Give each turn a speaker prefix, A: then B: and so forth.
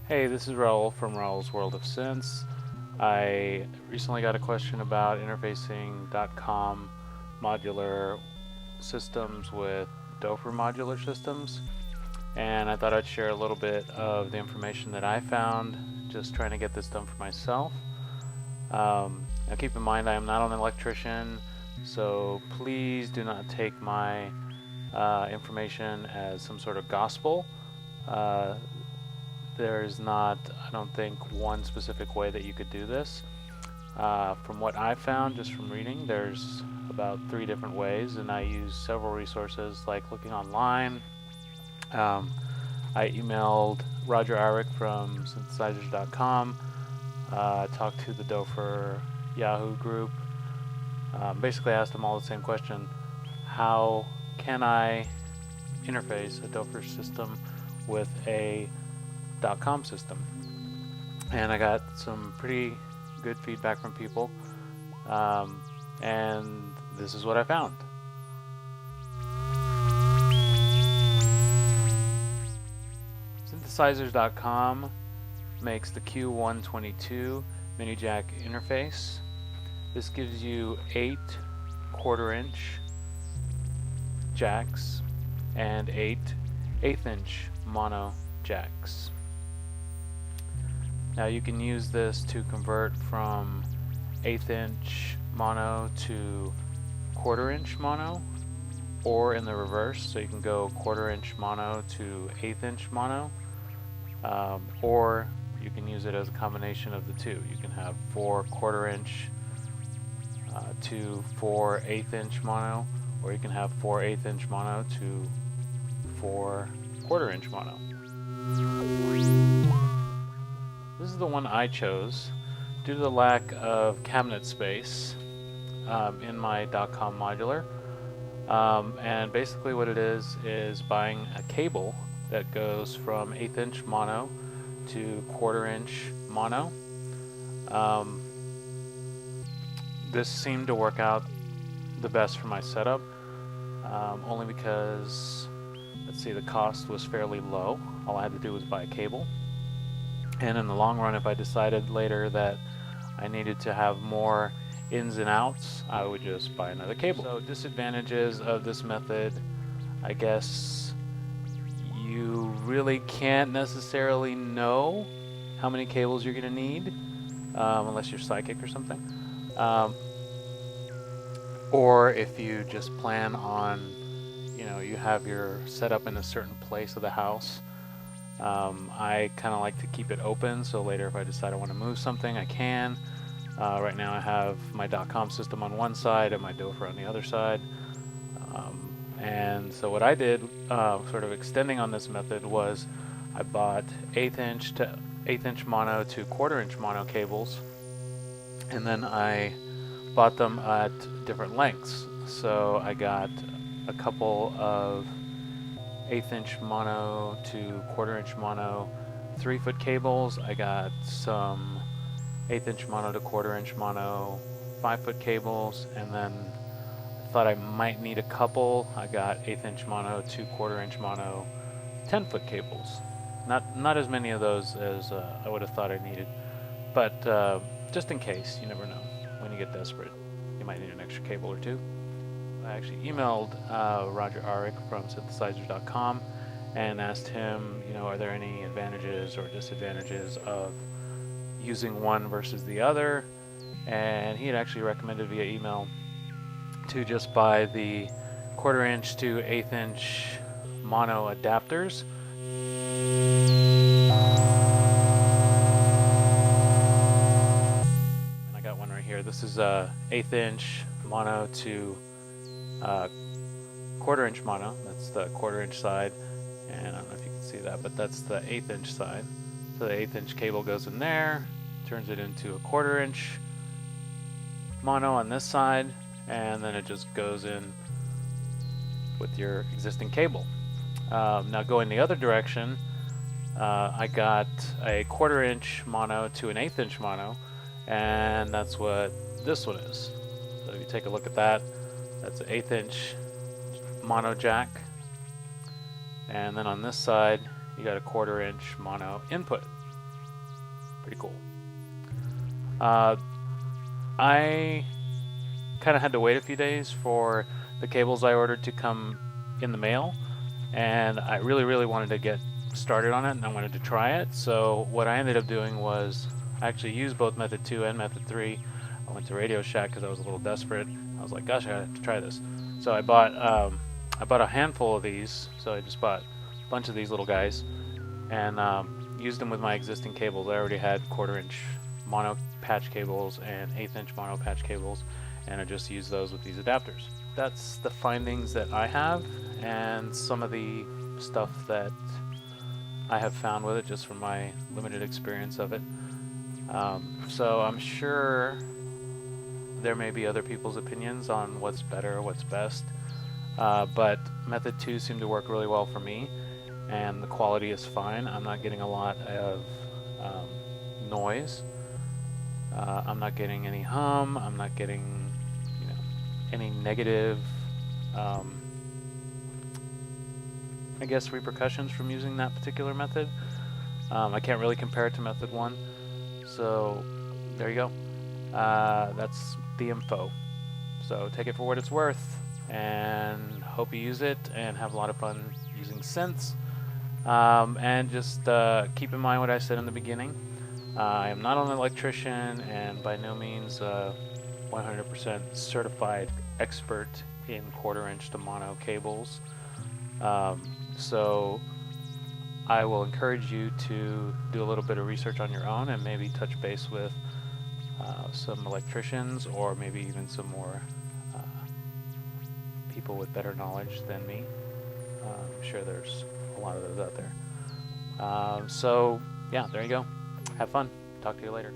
A: Hey, this is Raul from Raul's World of Sense. I recently got a question about interfacing Dotcom modular systems with Doepfer modular systems, and I thought I'd share a little bit of the information that I found just trying to get this done for myself. Now keep in mind I am not an electrician, so please do not take my information as some sort of gospel. There's not, I don't think, one specific way that you could do this. From what I found just from reading, there's about 3 different ways, and I use several resources like looking online. I emailed Roger Arick from synthesizers.com, talked to the Doepfer Yahoo group, basically asked them all the same question: how can I interface a Doepfer system with a Dotcom system? And I got some pretty good feedback from people, and this is what I found. Synthesizers.com makes the Q122 mini jack interface. This gives you 8 1/4-inch jacks and 8 1/8-inch mono jacks. Now you can use this to convert from 1/8-inch mono to 1/4-inch mono, or in the reverse, so you can go 1/4-inch mono to 1/8-inch mono, or you can use it as a combination of the two. You can have 4 1/4-inch to 4 1/8-inch mono, or you can have 4 1/8-inch mono to 4 1/4-inch mono. This is the one I chose due to the lack of cabinet space in my Dotcom modular. And basically what it is buying a cable that goes from 1/8-inch mono to 1/4-inch mono. This seemed to work out the best for my setup, only because, let's see, the cost was fairly low. All I had to do was buy a cable. And in the long run, if I decided later that I needed to have more ins and outs, I would just buy another cable. So disadvantages of this method, I guess you really can't necessarily know how many cables you're going to need, unless you're psychic or something. Or if you just plan on, you have your setup in a certain place of the house. I kind of like to keep it open, so later if I decide I want to move something, I can. Right now I have my Dotcom system on one side and my Doepfer on the other side. And so what I did, sort of extending on this method, was I bought 1/8-inch to 1/8-inch mono to 1/4-inch mono cables, and then I bought them at different lengths. So I got a couple of 1/8-inch mono to 1/4-inch mono 3-foot cables. I got some 1/8-inch mono to 1/4-inch mono 5-foot cables, and then I thought I might need a couple. I got 1/8-inch mono to 1/4-inch mono 10-foot cables. Not as many of those as I would have thought I needed, but just in case, you never know. When you get desperate, you might need an extra cable or two. I actually emailed Roger Arick from synthesizers.com and asked him, are there any advantages or disadvantages of using one versus the other? And he had actually recommended via email to just buy the 1/4-inch to 1/8-inch mono adapters. And I got one right here. This is a 1/8-inch mono to 1/4-inch mono. That's the 1/4-inch side, and I don't know if you can see that, but that's the 1/8-inch side. So the 1/8-inch cable goes in there, turns it into a 1/4-inch mono on this side, and then it just goes in with your existing cable. Now going the other direction, I got a 1/4 inch mono to an 1/8 inch mono, and that's what this one is. So if you take a look at that, that's an 1/8 inch mono jack, and then on this side you got a 1/4 inch mono input. Pretty cool. I kind of had to wait a few days for the cables I ordered to come in the mail, and I really wanted to get started on it, and I wanted to try it. So what I ended up doing was I actually used both method 2 and method 3. I went to Radio Shack because I was a little desperate. I was like, gosh, I have to try this. So I bought a handful of these. So I just bought a bunch of these little guys and used them with my existing cables. I already had 1/4 inch mono patch cables and 1/8 inch mono patch cables, and I just used those with these adapters. That's the findings that I have and some of the stuff that I have found with it just from my limited experience of it. So I'm sure there may be other people's opinions on what's better, what's best, but method 2 seemed to work really well for me, and the quality is fine. I'm not getting a lot of noise. I'm not getting any hum. I'm not getting, any negative, I guess, repercussions from using that particular method. I can't really compare it to method 1. So there you go. That's the info. So take it for what it's worth, and hope you use it and have a lot of fun using synths. And just keep in mind what I said in the beginning. I am not an electrician and by no means 100% certified expert in 1/4 inch to mono cables. So I will encourage you to do a little bit of research on your own and maybe touch base with some electricians, or maybe even some more people with better knowledge than me. I'm sure there's a lot of those out there. So yeah, there you go. Have fun. Talk to you later.